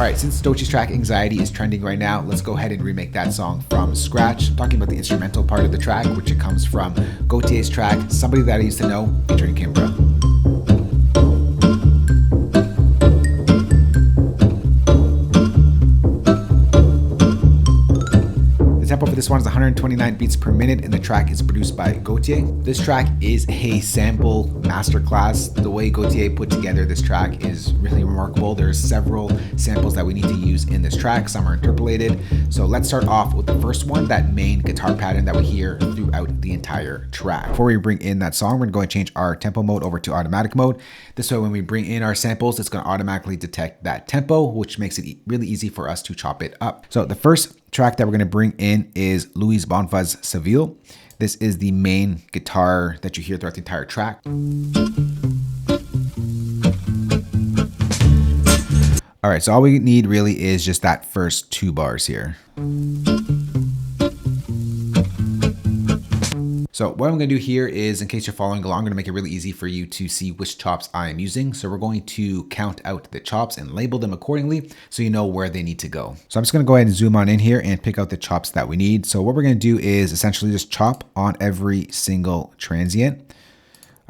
Alright, since Dochi's track Anxiety is trending right now, let's go ahead and remake that song from scratch. I'm talking about the instrumental part of the track, which it comes from Gotye's track, Somebody That I Used to Know, featuring Kimbra. Tempo for this one is 129 beats per minute, and the track is produced by Gotye. This track is a sample masterclass. The way Gotye put together this track is really remarkable. There's several samples that we need to use in this track. Some are interpolated. So let's start off with the first one, that main guitar pattern that we hear throughout the entire track. Before we bring in that song, we're going to go and change our tempo mode over to automatic mode. This way, when we bring in our samples, it's going to automatically detect that tempo, which makes it really easy for us to chop it up. So the first track that we're going to bring in is Luiz Bonfa's Seville. This is the main guitar that you hear throughout the entire track. All right, so all we need really is just that first 2 bars here. So what I'm going to do here is, in case you're following along, I'm going to make it really easy for you to see which chops I am using. So we're going to count out the chops and label them accordingly so you know where they need to go. So I'm just going to go ahead and zoom on in here and pick out the chops that we need. So what we're going to do is essentially just chop on every single transient.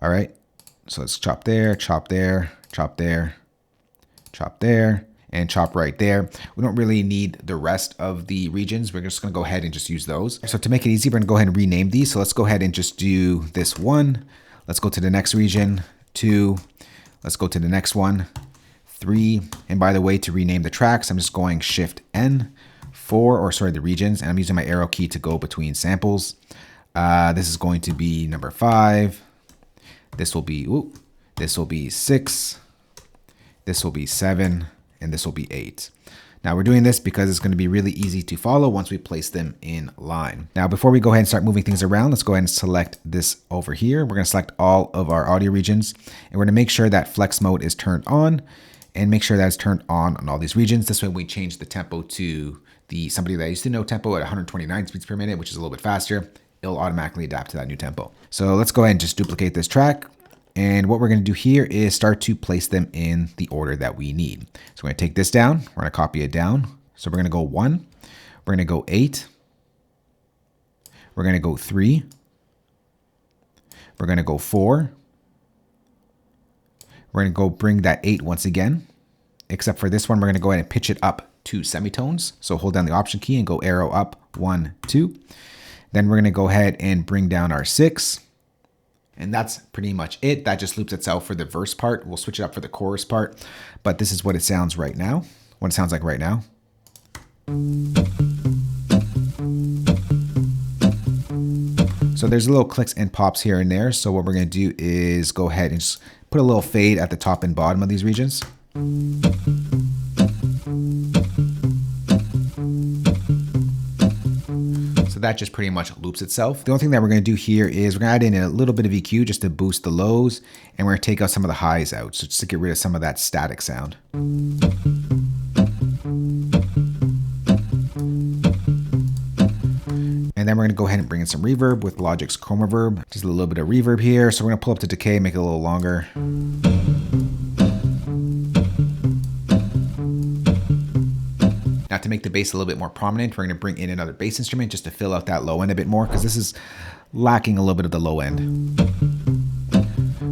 All right, so let's chop there, chop there, chop there, chop there, and chop right there. We don't really need the rest of the regions. We're just going to go ahead and just use those. So to make it easy, we're going to go ahead and rename these. So let's go ahead and just do this 1. Let's go to the next region, 2. Let's go to the next one, 3. And by the way, to rename the tracks, I'm just going Shift N, the regions, and I'm using my arrow key to go between samples. This is going to be number 5. This will be 6. This will be 7. And this will be 8. Now we're doing this because it's going to be really easy to follow once we place them in line. Now before we go ahead and start moving things around, let's go ahead and select this over here. We're going to select all of our audio regions, and we're going to make sure that flex mode is turned on, and make sure that it's turned on all these regions. This way we change the tempo to the Somebody That I Used to Know tempo at 129 beats per minute, which is a little bit faster. It'll automatically adapt to that new tempo. So let's go ahead and just duplicate this track. And what we're going to do here is start to place them in the order that we need. So we're going to take this down. We're going to copy it down. So we're going to go 1. We're going to go 8. We're going to go 3. We're going to go 4. We're going to go bring that 8 once again. Except for this one, we're going to go ahead and pitch it up 2 semitones. So hold down the Option key and go arrow up 1, 2. Then we're going to go ahead and bring down our 6. And that's pretty much it. That just loops itself for the verse part. We'll switch it up for the chorus part, but this is what it sounds right now. What it sounds like right now. So there's little clicks and pops here and there. So what we're going to do is go ahead and just put a little fade at the top and bottom of these regions. That just pretty much loops itself. The only thing that we're going to do here is we're going to add in a little bit of EQ just to boost the lows, and we're going to take out some of the highs out, so just to get rid of some of that static sound. And then we're going to go ahead and bring in some reverb with Logic's Chroma Reverb. Just a little bit of reverb here. So we're going to pull up the decay, make it a little longer. Now to make the bass a little bit more prominent, we're going to bring in another bass instrument just to fill out that low end a bit more, because this is lacking a little bit of the low end.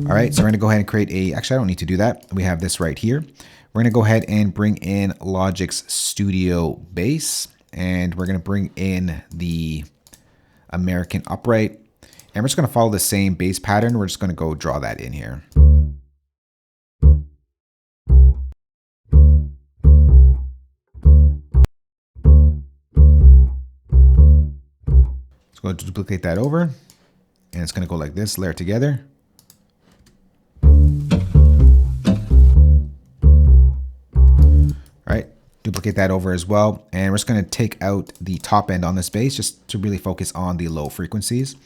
All right, so we're going to go ahead and create actually I don't need to do that. We have this right here. We're going to go ahead and bring in Logic's Studio Bass, and we're going to bring in the American Upright, and we're just going to follow the same bass pattern. We're just going to go draw that in here. So go to duplicate that over, and it's going to go like this, layer together. All right, duplicate that over as well. And we're just going to take out the top end on this bass just to really focus on the low frequencies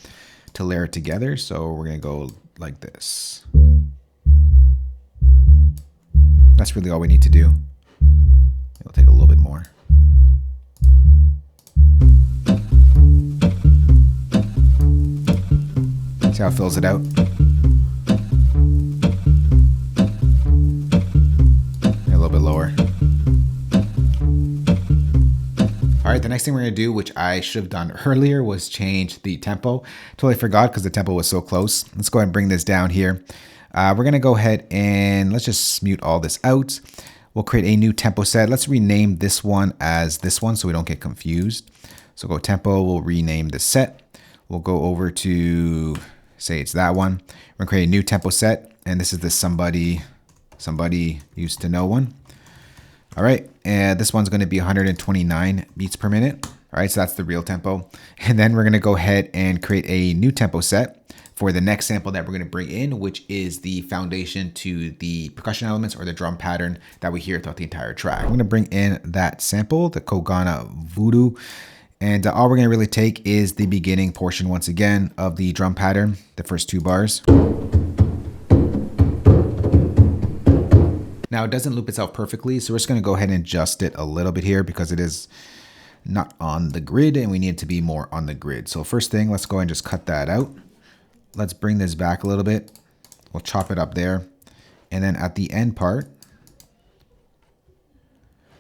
to layer it together. So we're going to go like this. That's really all we need to do. It'll take a little bit more. See how it fills it out? A little bit lower. All right, the next thing we're gonna do, which I should have done earlier, was change the tempo. Totally forgot because the tempo was so close. Let's go ahead and bring this down here. We're gonna go ahead and let's just mute all this out. We'll create a new tempo set. Let's rename this one as this one so we don't get confused. So go tempo, we'll rename the set. We'll go over to, say it's that one. We're gonna create a new tempo set, and this is the somebody used to know one. All right, and this one's gonna be 129 beats per minute. All right, so that's the real tempo. And then we're gonna go ahead and create a new tempo set for the next sample that we're gonna bring in, which is the foundation to the percussion elements or the drum pattern that we hear throughout the entire track. I'm gonna bring in that sample, the Co-Gona Voodoo. And all we're gonna really take is the beginning portion once again of the drum pattern, the first 2 bars. Now it doesn't loop itself perfectly, so we're just gonna go ahead and adjust it a little bit here because it is not on the grid and we need it to be more on the grid. So first thing, let's go ahead and just cut that out. Let's bring this back a little bit. We'll chop it up there. And then at the end part,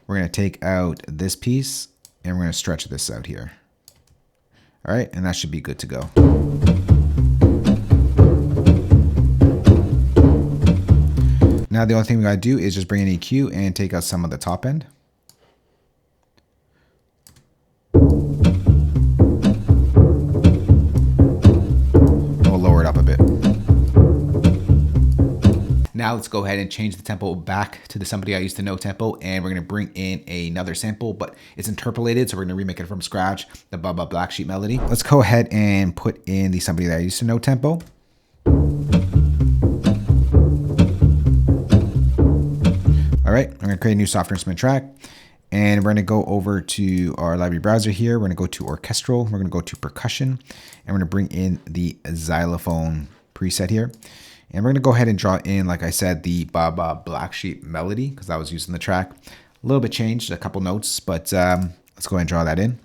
we're gonna take out this piece and we're gonna stretch this out here. All right, and that should be good to go. Now the only thing we gotta do is just bring in EQ and take out some of the top end. We'll lower it up a bit. Now let's go ahead and change the tempo back to the somebody I used to know tempo, and we're gonna bring in another sample, but it's interpolated, so we're gonna remake it from scratch, the Baba Black Sheep melody. Let's go ahead and put in the somebody that I used to know tempo. All right, I'm gonna create a new software instrument track, and we're gonna go over to our library browser here. We're gonna go to orchestral, we're gonna go to percussion, and we're gonna bring in the xylophone preset here. And we're gonna go ahead and draw in, like I said, the Baba Black Sheep melody, because that was used in the track. A little bit changed, a couple notes, but let's go ahead and draw that in.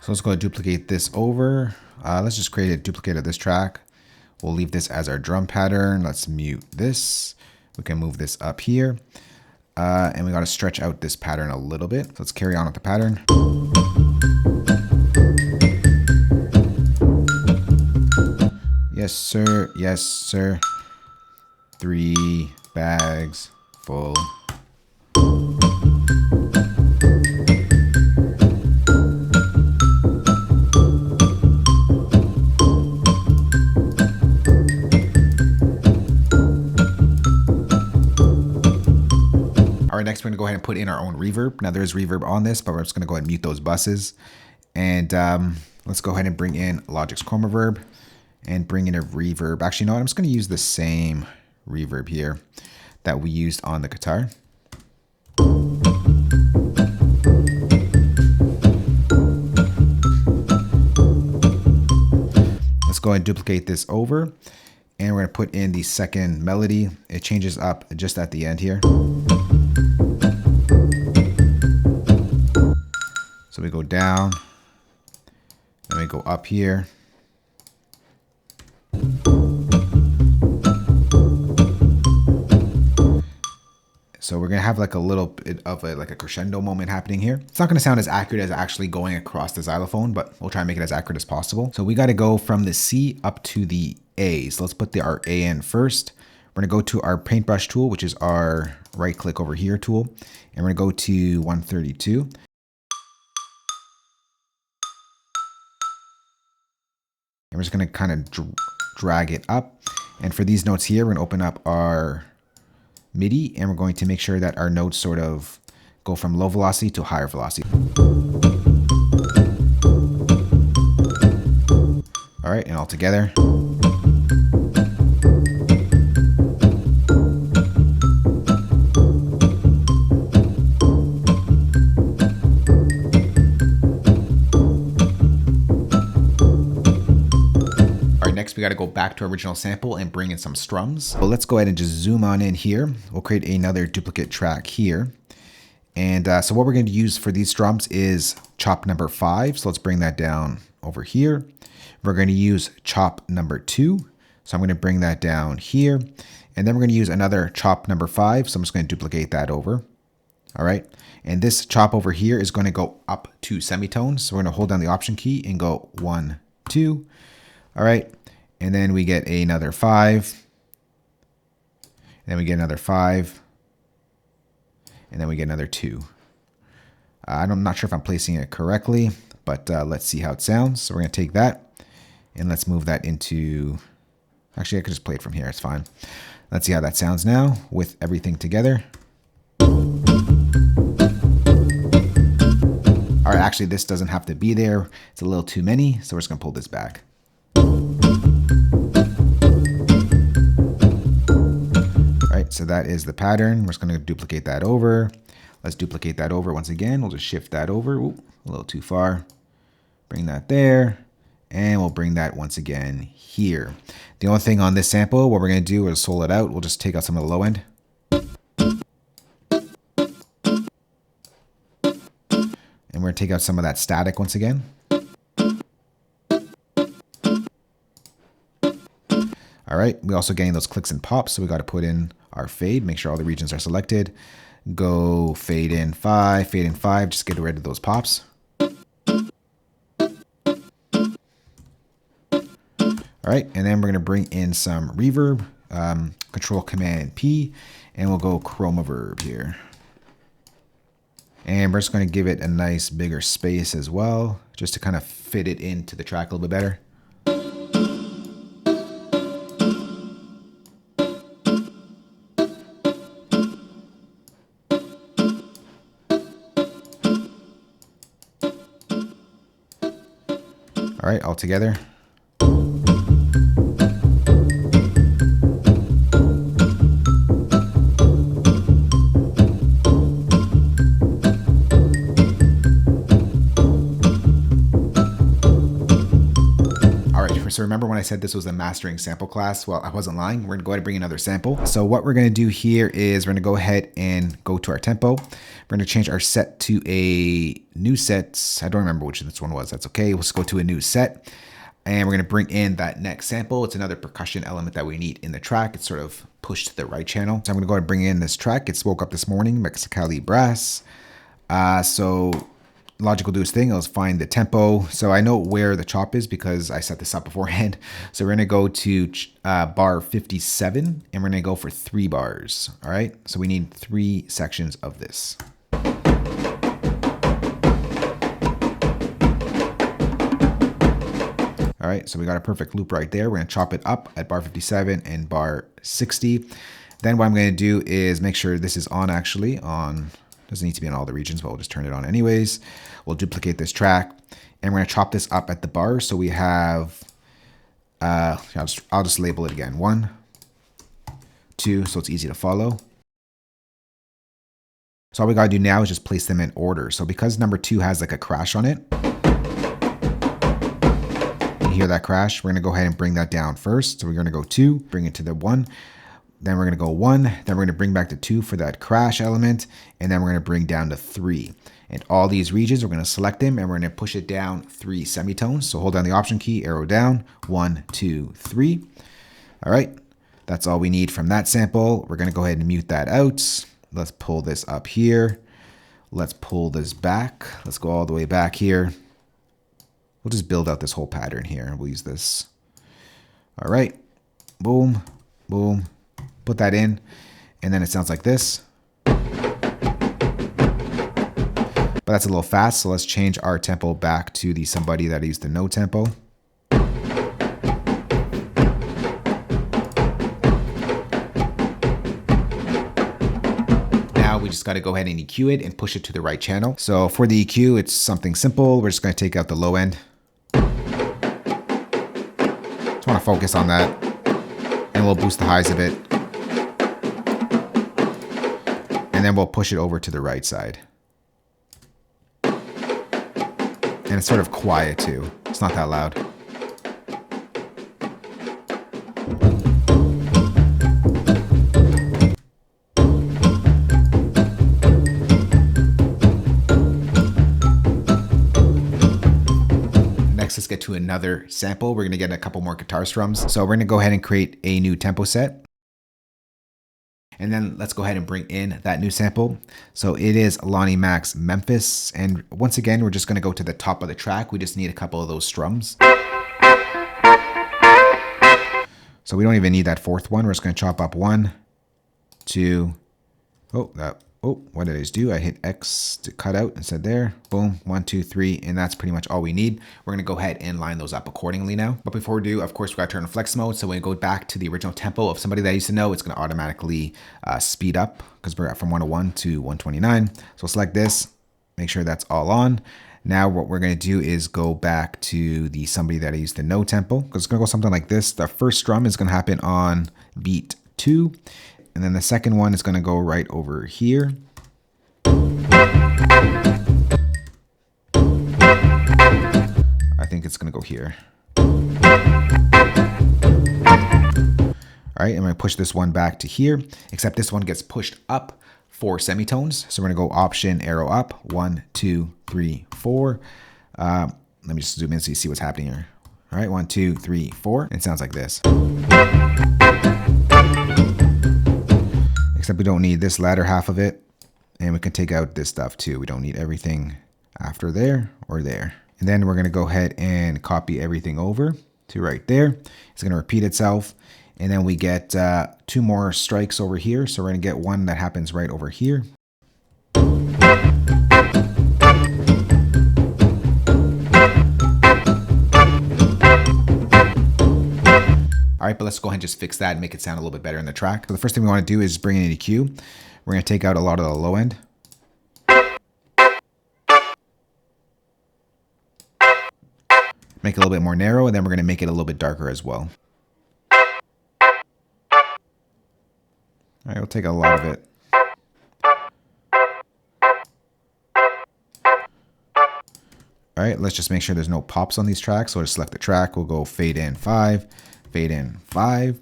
So let's go and duplicate this over. Let's just create a duplicate of this track. We'll leave this as our drum pattern. Let's mute this. We can move this up here. And we got to stretch out this pattern a little bit. So let's carry on with the pattern. Yes, sir. Yes, sir. 3 bags full. Next, we're gonna go ahead and put in our own reverb. Now there's reverb on this, but we're just gonna go ahead and mute those buses. And let's go ahead and bring in Logic's Chroma Reverb and bring in a reverb. Actually, no, I'm just gonna use the same reverb here that we used on the guitar. Let's go ahead and duplicate this over. And we're gonna put in the second melody. It changes up just at the end here. So we go down, then we go up here. So we're gonna have like a little bit of a crescendo moment happening here. It's not gonna sound as accurate as actually going across the xylophone, but we'll try and make it as accurate as possible. So we gotta go from the C up to the A. So let's put our A in first. We're gonna go to our paintbrush tool, which is our right click over here tool. And we're gonna go to 132. And we're just gonna kind of drag it up. And for these notes here, we're gonna open up our MIDI and we're going to make sure that our notes sort of go from low velocity to higher velocity. All right, and all together. we got to go back to our original sample and bring in some strums. Well, let's go ahead and just zoom on in here. We'll create another duplicate track here. And so what we're going to use for these strums is chop number 5. So let's bring that down over here. We're going to use chop number 2. So I'm going to bring that down here. And then we're going to use another chop number 5. So I'm just going to duplicate that over. All right. And this chop over here is going to go up 2 semitones. So we're going to hold down the Option key and go 1, 2. All right. And then we get another 5. And then we get another 5. And then we get another 2. I'm not sure if I'm placing it correctly, but let's see how it sounds. So we're going to take that and let's move that into... Actually, I could just play it from here. It's fine. Let's see how that sounds now with everything together. All right, actually, this doesn't have to be there. It's a little too many, so we're just going to pull this back. All right, so that is the pattern. We're just going to duplicate that over. Let's duplicate that over once again. We'll just shift that over. Ooh, a little too far. Bring that there. And we'll bring that once again here. The only thing on this sample, what we're going to do is solo it out. We'll just take out some of the low end. And we're going to take out some of that static once again. All right, we're also getting those clicks and pops, so we got to put in our fade, make sure all the regions are selected. Go fade in 5, just get rid of those pops. All right, and then we're going to bring in some reverb, Control Command P, and we'll go chroma verb here. And we're just going to give it a nice bigger space as well, just to kind of fit it into the track a little bit better. All right, all together. So remember when I said this was a mastering sample class? Well, I wasn't lying. We're gonna go ahead and bring another sample. So what we're gonna do here is we're gonna go ahead and go to our tempo. We're gonna change our set to a new set. I don't remember which this one was. That's okay. We'll just go to a new set. And we're gonna bring in that next sample. It's another percussion element that we need in the track. It's sort of pushed to the right channel. So I'm gonna go ahead and bring in this track. It's Woke Up This Morning, Mexecalli Brass. So Logic will do his thing. It'll find the tempo. So I know where the chop is because I set this up beforehand. So we're going to go to bar 57 and we're going to go for 3 bars. All right. So we need 3 sections of this. All right. So we got a perfect loop right there. We're going to chop it up at bar 57 and bar 60. Then what I'm going to do is make sure this is on actually on. Doesn't need to be in all the regions, but we'll just turn it on anyways. We'll duplicate this track and we're going to chop this up at the bar. So we have, I'll just label it again. 1, 2, so it's easy to follow. So all we got to do now is just place them in order. So because number 2 has like a crash on it, you hear that crash, we're going to go ahead and bring that down first. So we're going to go 2, bring it to the 1. Then we're going to go 1, then we're going to bring back to 2 for that crash element, and then we're going to bring down to 3. And all these regions, we're going to select them, and we're going to push it down 3 semitones. So hold down the Option key, arrow down, 1, 2, 3. All right, that's all we need from that sample. We're going to go ahead and mute that out. Let's pull this up here. Let's pull this back. Let's go all the way back here. We'll just build out this whole pattern here. We'll use this. All right, boom, boom. Put that in, and then it sounds like this. But that's a little fast, so let's change our tempo back to the somebody that used the no tempo. Now we just got to go ahead and EQ it and push it to the right channel. So for the EQ, it's something simple. We're just going to take out the low end. Just want to focus on that, and we'll boost the highs a bit. And then we'll push it over to the right side. And it's sort of quiet too. It's not that loud. get to another sample. We're gonna get a couple more guitar strums. So we're gonna go ahead and create a new tempo set. And then let's go ahead and bring in that new sample. So it is Lonnie Mack's Memphis. And once again, we're just gonna go to the top of the track. We just need a couple of those strums. So we don't even need that fourth one. We're just gonna chop up 1, 2, what did I just do? I hit X to cut out instead there. Boom, 1, 2, 3, and that's pretty much all we need. We're gonna go ahead and line those up accordingly now. But before we do, of course, we gotta turn on flex mode. So when we go back to the original tempo of somebody that I used to know, it's gonna automatically speed up because we're from 101 to 129. So select this, make sure that's all on. Now what we're gonna do is go back to the somebody that I used to know tempo, because it's gonna go something like this. The first strum is gonna happen on beat 2. And then the second one is going to go right over here. I think it's going to go here. All right, I'm going to push this one back to here, except this one gets pushed up 4 semitones. So we're going to go option, arrow up, 1, 2, 3, 4. Let me just zoom in so you see what's happening here. All right, 1, 2, 3, 4. It sounds like this. Except we don't need this latter half of it. And we can take out this stuff too. We don't need everything after there or there. And then we're going to go ahead and copy everything over to right there. It's going to repeat itself. And then we get 2 more strikes over here. So we're going to get one that happens right over here. All right, but let's go ahead and just fix that and make it sound a little bit better in the track. So the first thing we want to do is bring in an EQ. We're going to take out a lot of the low end. Make it a little bit more narrow, and then we're going to make it a little bit darker as well. All right, we'll take a lot of it. All right, let's just make sure there's no pops on these tracks. So we'll just select the track. We'll go fade in 5. Fade in 5,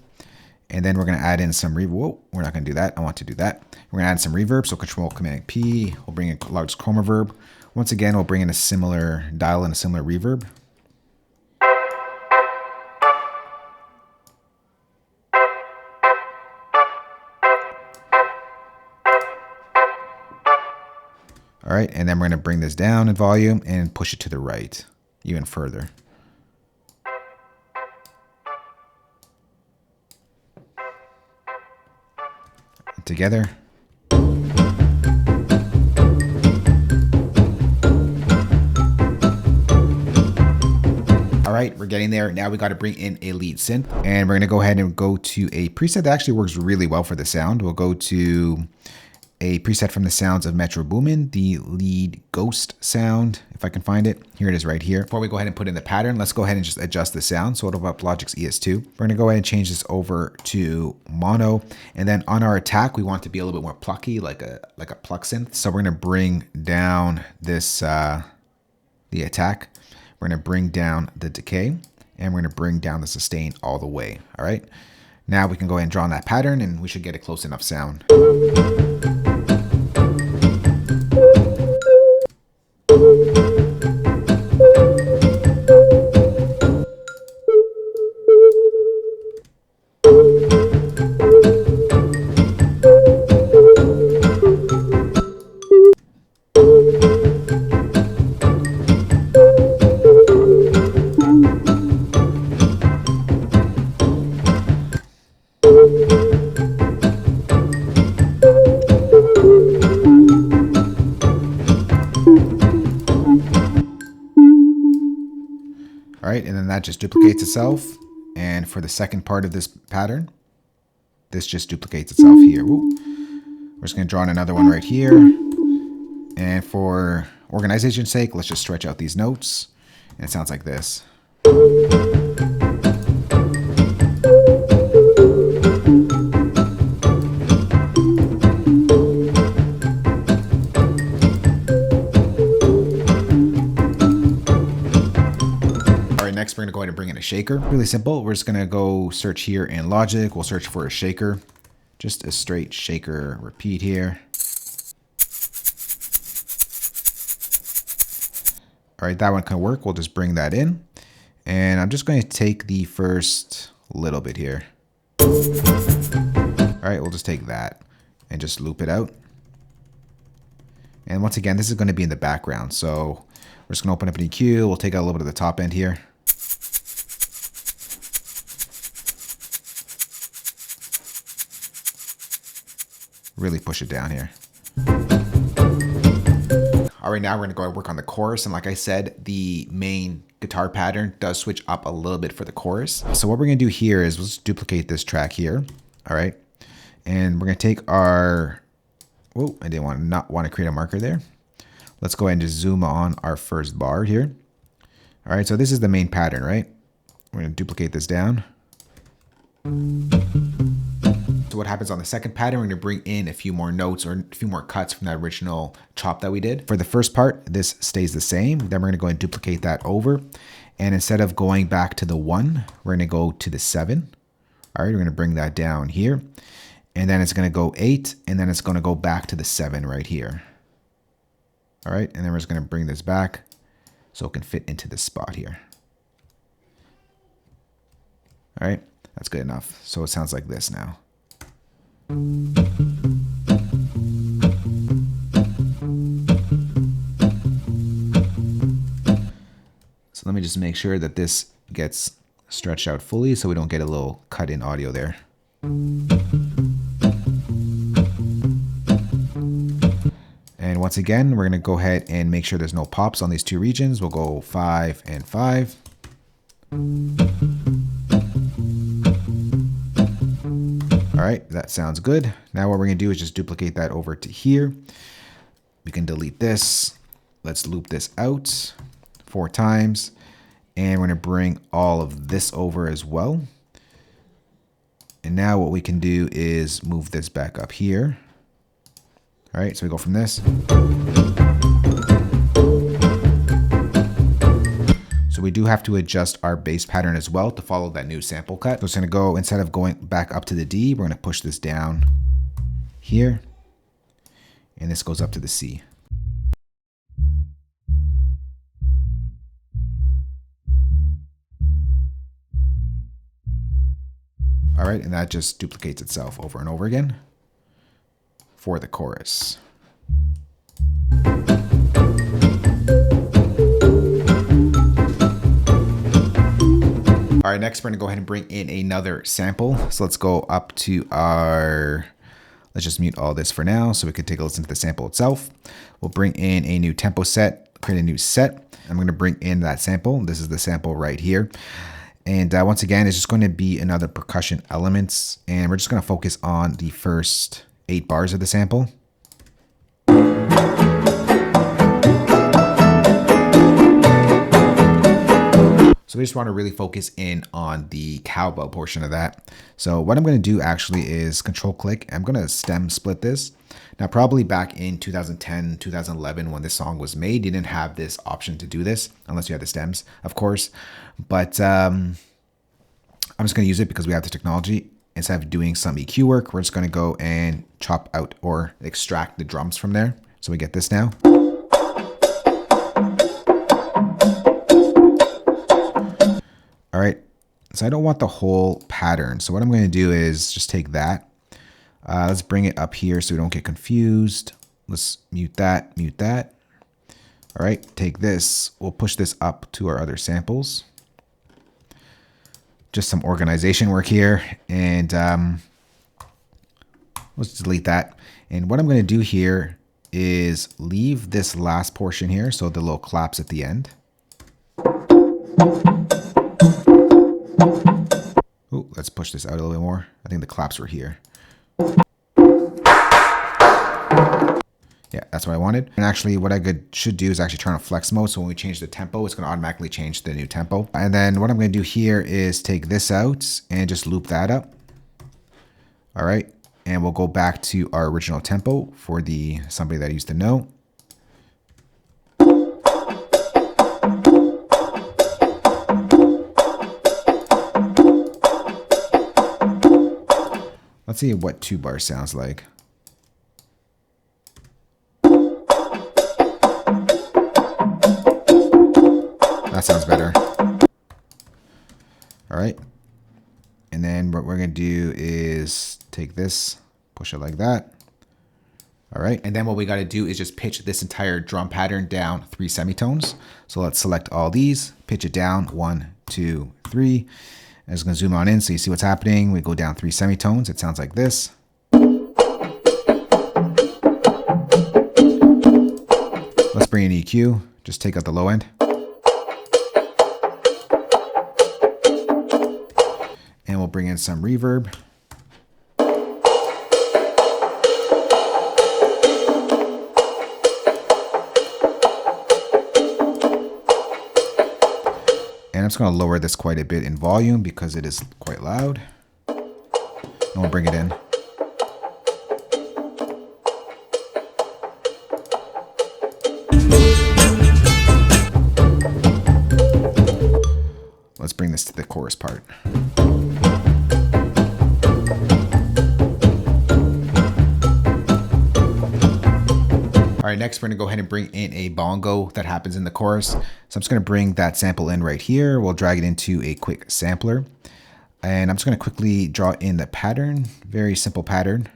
and then we're going to add in some reverb. Whoa, we're not going to do that. I want to do that. We're going to add some reverb. So Control Command P. We'll bring in large chroma reverb. Once again, we'll bring in a similar dial and a similar reverb. All right, and then we're going to bring this down in volume and push it to the right even further. Together. All right, we're getting there. Now we got to bring in a lead synth, and we're going to go ahead and go to a preset that actually works really well for the sound. We'll go to a preset from the sounds of Metro Boomin, the lead ghost sound, if I can find it. Here it is right here. Before we go ahead and put in the pattern, let's go ahead and just adjust the sound. So it'll up Logic's ES2. We're gonna go ahead and change this over to mono. And then on our attack, we want it to be a little bit more plucky, like a pluck synth. So we're gonna bring down this, the attack. We're gonna bring down the decay, and we're gonna bring down the sustain all the way, all right? Now we can go ahead and draw on that pattern, and we should get a close enough sound. All right, and then that just duplicates itself. And for the second part of this pattern, this just duplicates itself here. Ooh. We're just gonna draw in another one right here. And for organization's sake, let's just stretch out these notes. And it sounds like this. Next, we're gonna go ahead and bring in a shaker. Really simple. We're just gonna go search here in Logic. We'll search for a shaker. Just a straight shaker repeat here. All right, that one can work. We'll just bring that in. And I'm just going to take the first little bit here. All right, we'll just take that and just loop it out. And once again, this is going to be in the background. So we're just going to open up an EQ. We'll take out a little bit of the top end here. Really push it down here. All right, now we're going to go and work on the chorus. And like I said, the main guitar pattern does switch up a little bit for the chorus. So what we're going to do here is let's duplicate this track here. All right. And we're going to take our, oh, I didn't not want to create a marker there. Let's go ahead and just zoom on our first bar here. All right. So this is the main pattern, right? We're going to duplicate this down. So what happens on the second pattern, we're going to bring in a few more notes or a few more cuts from that original chop that we did. For the first part, this stays the same. Then we're going to go and duplicate that over. And instead of going back to the 1, we're going to go to the 7. All right, we're going to bring that down here. And then it's going to go 8, and then it's going to go back to the 7 right here. All right, and then we're just going to bring this back so it can fit into this spot here. All right, that's good enough. So it sounds like this now. So let me just make sure that this gets stretched out fully so we don't get a little cut in audio there. And once again, we're going to go ahead and make sure there's no pops on these two regions. We'll go 5 and 5. All right, that sounds good. Now what we're going to do is just duplicate that over to here. We can delete this. Let's loop this out 4 times. And we're going to bring all of this over as well. And now what we can do is move this back up here. All right, so we go from this. So we do have to adjust our bass pattern as well to follow that new sample cut. So it's going to go, instead of going back up to the D, we're going to push this down here. And this goes up to the C. All right, and that just duplicates itself over and over again for the chorus. All right, next we're gonna go ahead and bring in another sample. So let's go up to our, let's just mute all this for now so we can take a listen to the sample itself. We'll bring in a new tempo set, create a new set. I'm gonna bring in that sample. This is the sample right here. And once again, it's just going to be another percussion elements. And we're just going to focus on the first 8 bars of the sample. So we just want to really focus in on the cowbell portion of that. So what I'm going to do actually is control click. I'm going to stem split this. Now, probably back in 2010, 2011, when this song was made, you didn't have this option to do this unless you had the stems, of course. But I'm just going to use it because we have the technology. Instead of doing some EQ work, we're just going to go and chop out or extract the drums from there. So we get this now. All right. So I don't want the whole pattern. So what I'm going to do is just take that. Let's bring it up here so we don't get confused. Let's mute that, mute that. All right, take this. We'll push this up to our other samples. Just some organization work here. And let's delete that. And what I'm going to do here is leave this last portion here. So the little claps at the end. Oh, let's push this out a little bit more. I think the claps were here. Yeah, that's what I wanted. And actually what I should do is actually turn on flex mode. So when we change the tempo, it's going to automatically change the new tempo. And then what I'm going to do here is take this out and just loop that up. All right. And we'll go back to our original tempo for somebody that used to know. Let's see what 2 bars sounds like. That sounds better. And then what we're going to do is take this, push it like that. All right. And then what we got to do is just pitch this entire drum pattern down 3 semitones. So let's select all these, pitch it down 1, 2, 3. I'm just going to zoom on in so you see what's happening. We go down 3 semitones. It sounds like this. Let's bring in EQ. Just take out the low end. And we'll bring in some reverb. And I'm just going to lower this quite a bit in volume because it is quite loud. And we'll bring it in. Let's bring this to the chorus part. All right, next we're gonna go ahead and bring in a bongo that happens in the chorus. So I'm just gonna bring that sample in right here. We'll drag it into a quick sampler. And I'm just gonna quickly draw in the pattern, very simple pattern.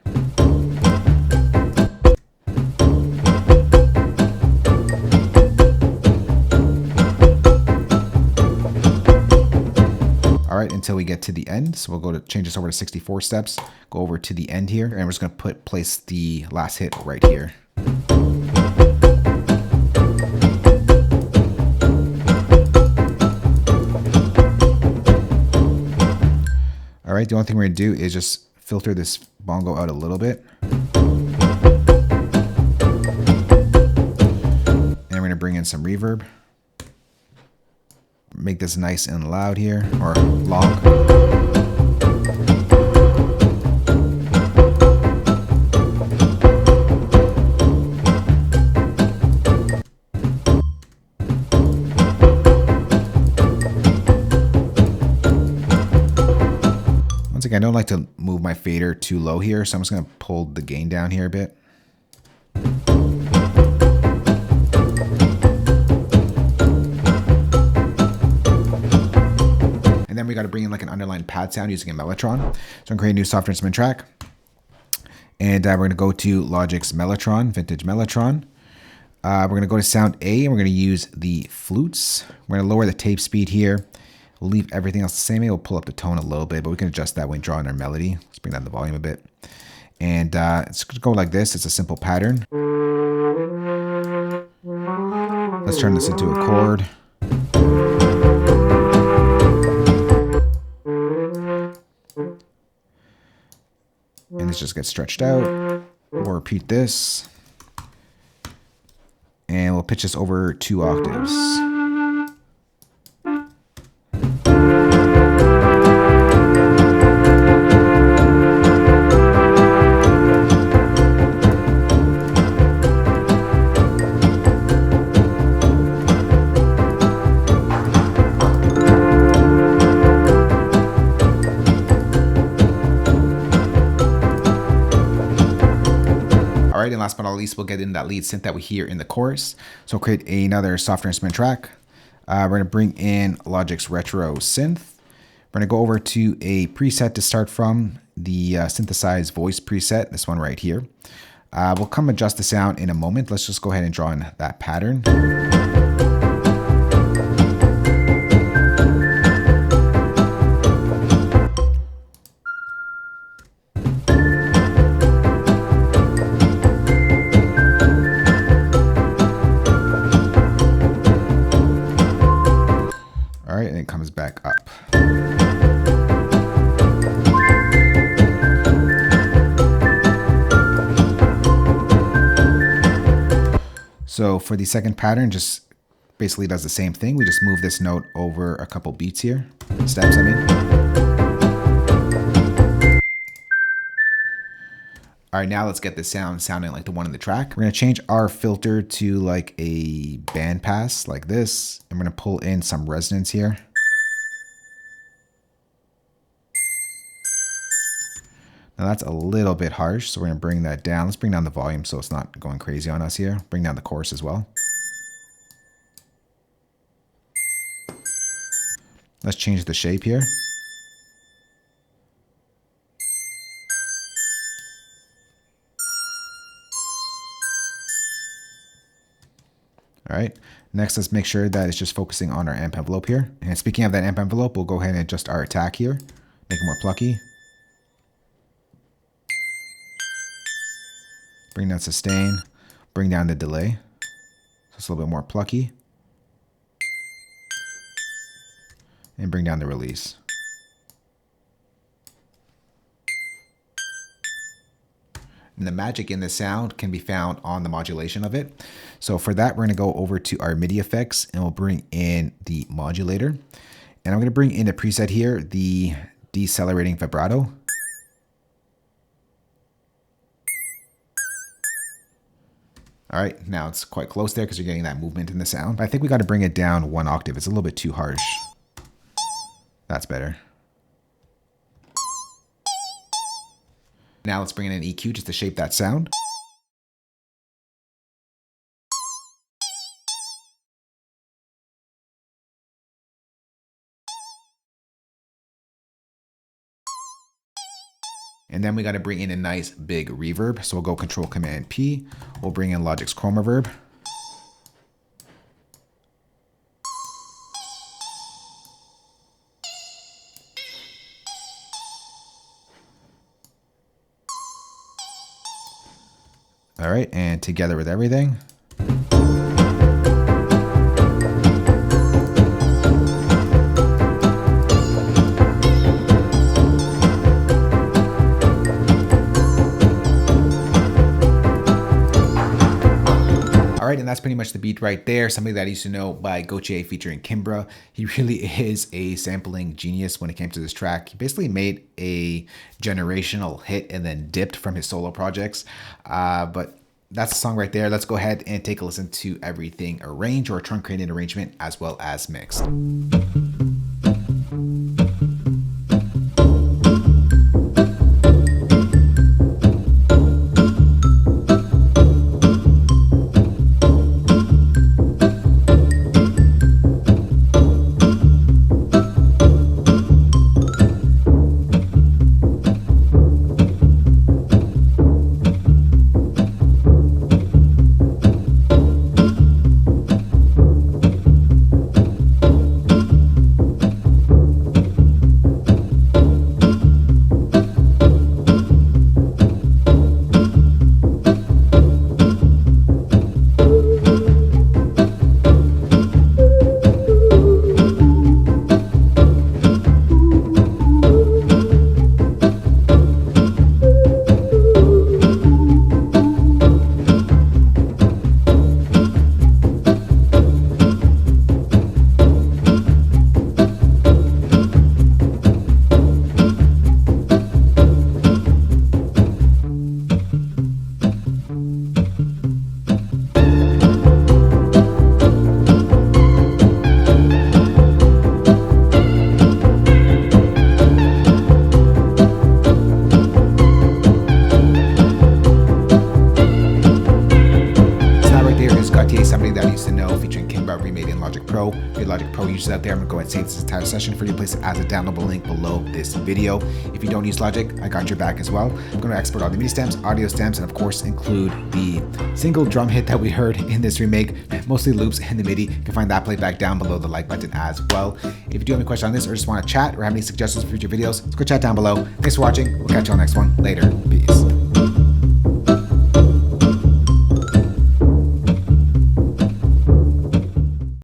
All right, until we get to the end. So we'll go to change this over to 64 steps, go over to the end here, and we're just gonna place the last hit right here. All right, the only thing we're gonna do is just filter this bongo out a little bit. And we're gonna bring in some reverb. Make this nice and loud here, or long. Once again, I don't like to move my fader too low here, so I'm just gonna pull the gain down here a bit. And then we got to bring in like an underlined pad sound using a Mellotron. So I'm going to create a new software instrument track. And we're going to go to Logic's Mellotron, vintage Mellotron. We're going to go to sound A and we're going to use the flutes. We're going to lower the tape speed here. We'll leave everything else the same. Maybe we'll pull up the tone a little bit, but we can adjust that when drawing our melody. Let's bring down the volume a bit. And it's going to go like this. It's a simple pattern. Let's turn this into a chord. And this just gets stretched out. We'll repeat this. And we'll pitch this over 2 octaves. And last but not least, we'll get in that lead synth that we hear in the chorus. So we'll create another software instrument track. We're going to bring in Logic's Retro Synth. We're going to go over to a preset to start from, the synthesized voice preset, this one right here. We'll come adjust the sound in a moment. Let's just go ahead and draw in that pattern. And it comes back up. So for the second pattern, just basically does the same thing. We just move this note over a couple beats here, steps I mean. All right, now let's get this sound sounding like the one in the track. We're gonna change our filter to like a band pass like this. And we're gonna pull in some resonance here. Now that's a little bit harsh, so we're gonna bring that down. Let's bring down the volume so it's not going crazy on us here. Bring down the chorus as well. Let's change the shape here. All right. Next, let's make sure that it's just focusing on our amp envelope here. And speaking of that amp envelope, we'll go ahead and adjust our attack here. Make it more plucky. Bring down sustain. Bring down the delay. So it's a little bit more plucky. And bring down the release. And the magic in the sound can be found on the modulation of it. So for that, we're going to go over to our MIDI effects and we'll bring in the modulator. And I'm going to bring in a preset here, the decelerating vibrato. All right, now it's quite close there because you're getting that movement in the sound. But I think we got to bring it down 1 octave. It's a little bit too harsh. That's better. Now let's bring in an EQ just to shape that sound. And then we got to bring in a nice big reverb. So we'll go Control Command P. We'll bring in Logic's Chroma Reverb. All right, and together with everything. All right, and that's pretty much the beat right there. Something that I used to know by Gotye featuring Kimbra. He really is a sampling genius when it came to this track. He basically made a generational hit and then dipped from his solo projects. But that's the song right there. Let's go ahead and take a listen to everything arranged or truncated arrangement as well as mixed. Logic Pro users out there, I'm going to go ahead and save this entire session for you. Place it as a downloadable link below this video. If you don't use Logic, I got your back as well. I'm going to export all the MIDI stems, audio stems, and of course include the single drum hit that we heard in this remake, mostly loops in the MIDI. You can find that playback down below the like button as well. If you do have any questions on this or just want to chat or have any suggestions for future videos, let's go chat down below. Thanks for watching. We'll catch you on the next one. Later. Peace.